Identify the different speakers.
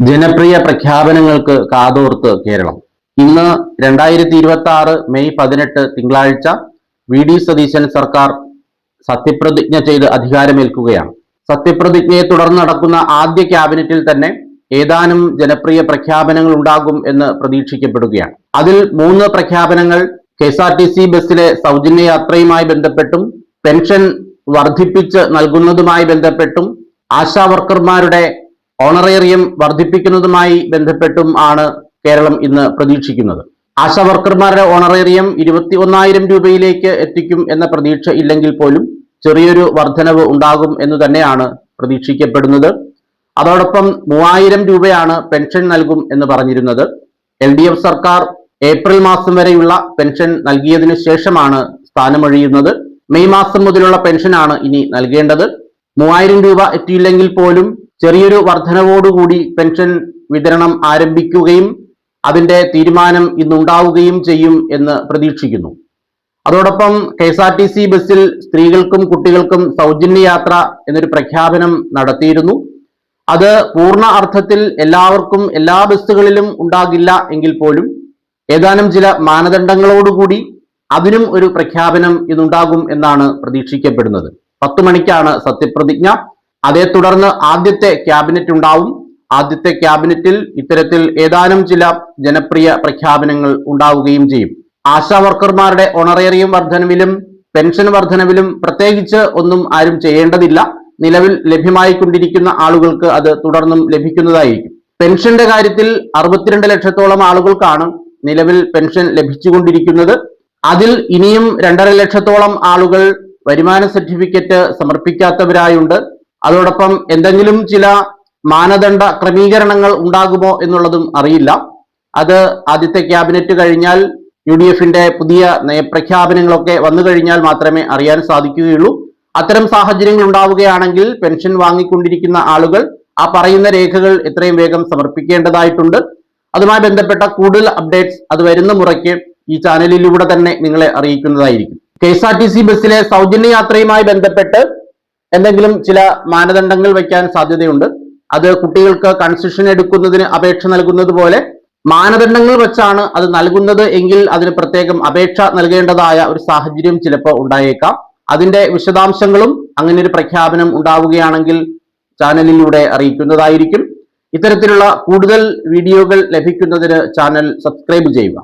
Speaker 1: ജനപ്രിയ പ്രഖ്യാപനങ്ങൾക്ക് കാതോർത്ത് കേരളം. ഇന്ന് 2026 മെയ് 18 തിങ്കളാഴ്ച വി.ഡി. സതീശൻ സർക്കാർ സത്യപ്രതിജ്ഞ ചെയ്ത് അധികാരമേൽക്കുകയാണ്. സത്യപ്രതിജ്ഞയെ തുടർന്ന് നടക്കുന്ന ആദ്യ ക്യാബിനറ്റിൽ തന്നെ ഏതാനും ജനപ്രിയ പ്രഖ്യാപനങ്ങൾ ഉണ്ടാകും എന്ന് പ്രതീക്ഷിക്കപ്പെടുകയാണ്. അതിൽ 3 പ്രഖ്യാപനങ്ങൾ KSRTC ബസ്സിലെ സൗജന്യ യാത്രയുമായി ബന്ധപ്പെട്ടും പെൻഷൻ വർദ്ധിപ്പിച്ച് നൽകുന്നതുമായി ബന്ധപ്പെട്ടും ആശാ വർക്കർമാരുടെ ഓണറേറിയം വർദ്ധിപ്പിക്കുന്നതുമായി ബന്ധപ്പെട്ടും ആണ് കേരളം ഇന്ന് പ്രതീക്ഷിക്കുന്നത്. ആശാ വർക്കർമാരുടെ ഓണറേറിയം 21,000 രൂപയിലേക്ക് എത്തിക്കും എന്ന പ്രതീക്ഷ ഇല്ലെങ്കിൽ പോലും ചെറിയൊരു വർധനവ് ഉണ്ടാകും എന്ന് തന്നെയാണ് പ്രതീക്ഷിക്കപ്പെടുന്നത്. അതോടൊപ്പം 3,000 രൂപയാണ് പെൻഷൻ നൽകും എന്ന് പറഞ്ഞിരുന്നത്. LDF സർക്കാർ ഏപ്രിൽ മാസം വരെയുള്ള പെൻഷൻ നൽകിയതിനു ശേഷമാണ് സ്ഥാനമൊഴിയുന്നത്. മെയ് മാസം മുതലുള്ള പെൻഷനാണ് ഇനി നൽകേണ്ടത്. 3,000 രൂപ എത്തിയില്ലെങ്കിൽ പോലും ചെറിയൊരു വർധനവോടുകൂടി പെൻഷൻ വിതരണം ആരംഭിക്കുകയും അതിന്റെ തീരുമാനം ഇന്നുണ്ടാവുകയും ചെയ്യും എന്ന് പ്രതീക്ഷിക്കുന്നു. അതോടൊപ്പം KSRTC ബസ്സിൽ സ്ത്രീകൾക്കും കുട്ടികൾക്കും സൗജന്യ യാത്ര എന്നൊരു പ്രഖ്യാപനം നടത്തിയിരുന്നു. അത് പൂർണ്ണ അർത്ഥത്തിൽ എല്ലാവർക്കും എല്ലാ ബസ്സുകളിലും ഉണ്ടാകില്ല എങ്കിൽ പോലും ഏതാനും ചില മാനദണ്ഡങ്ങളോടുകൂടി അതിനും ഒരു പ്രഖ്യാപനം ഇന്നുണ്ടാകും എന്നാണ് പ്രതീക്ഷിക്കപ്പെടുന്നത്. 10 മണിക്കാണ് സത്യപ്രതിജ്ഞ. അതേ തുടർന്ന് ആദ്യത്തെ ക്യാബിനറ്റ് ഉണ്ടാവും. ആദ്യത്തെ ക്യാബിനറ്റിൽ ഇത്തരത്തിൽ ഏതാനും ചില ജനപ്രിയ പ്രഖ്യാപനങ്ങൾ ഉണ്ടാവുകയും ചെയ്യും. ആശാ വർക്കർമാരുടെ ഓണറേറിയം വർധനവിലും പെൻഷൻ വർധനവിലും പ്രത്യേകിച്ച് ഒന്നും ആരും ചെയ്യേണ്ടതില്ല. നിലവിൽ ലഭ്യമായിക്കൊണ്ടിരിക്കുന്ന ആളുകൾക്ക് അത് തുടർന്നും ലഭിക്കുന്നതായിരിക്കും. പെൻഷന്റെ കാര്യത്തിൽ 62 ലക്ഷത്തോളം ആളുകൾക്കാണ് നിലവിൽ പെൻഷൻ ലഭിച്ചുകൊണ്ടിരിക്കുന്നത്. അതിൽ ഇനിയും 2.5 ലക്ഷത്തോളം ആളുകൾ വരുമാന സർട്ടിഫിക്കറ്റ് സമർപ്പിക്കാത്തവരായുണ്ട്. അതോടൊപ്പം എന്തെങ്കിലും ചില മാനദണ്ഡ ക്രമീകരണങ്ങൾ ഉണ്ടാകുമോ എന്നുള്ളതും അറിയില്ല. അത് ആദ്യത്തെ ക്യാബിനറ്റ് കഴിഞ്ഞാൽ UDFന്റെ പുതിയ നയപ്രഖ്യാപനങ്ങളൊക്കെ വന്നു കഴിഞ്ഞാൽ മാത്രമേ അറിയാൻ സാധിക്കുകയുള്ളൂ. അത്തരം സാഹചര്യങ്ങൾ ഉണ്ടാവുകയാണെങ്കിൽ പെൻഷൻ വാങ്ങിക്കൊണ്ടിരിക്കുന്ന ആളുകൾ ആ പറയുന്ന രേഖകൾ എത്രയും വേഗം സമർപ്പിക്കേണ്ടതായിട്ടുണ്ട്. അതുമായി ബന്ധപ്പെട്ട കൂടുതൽ അപ്ഡേറ്റ്സ് അത് വരുന്ന മുറയ്ക്ക് ഈ ചാനലിലൂടെ തന്നെ നിങ്ങളെ അറിയിക്കുന്നതായിരിക്കും. KSRTC ബസ്സിലെ സൗജന്യ യാത്രയുമായി ബന്ധപ്പെട്ട് എന്തെങ്കിലും ചില മാനദണ്ഡങ്ങൾ വയ്ക്കാൻ സാധ്യതയുണ്ട്. അത് കുട്ടികൾക്ക് കൺസെഷൻ എടുക്കുന്നതിന് അപേക്ഷ നൽകുന്നത് പോലെ മാനദണ്ഡങ്ങൾ വെച്ചാണ് അത് നൽകുന്നത് എങ്കിൽ അതിന് പ്രത്യേകം അപേക്ഷ നൽകേണ്ടതായ ഒരു സാഹചര്യം ചിലപ്പോൾ ഉണ്ടായേക്കാം. അതിന്റെ വിശദാംശങ്ങളും അങ്ങനെ ഒരു പ്രഖ്യാപനം ഉണ്ടാവുകയാണെങ്കിൽ ചാനലിലൂടെ അറിയിക്കുന്നതായിരിക്കും. ഇത്തരത്തിലുള്ള കൂടുതൽ വീഡിയോകൾ ലഭിക്കുന്നതിന് ചാനൽ സബ്സ്ക്രൈബ് ചെയ്യുക.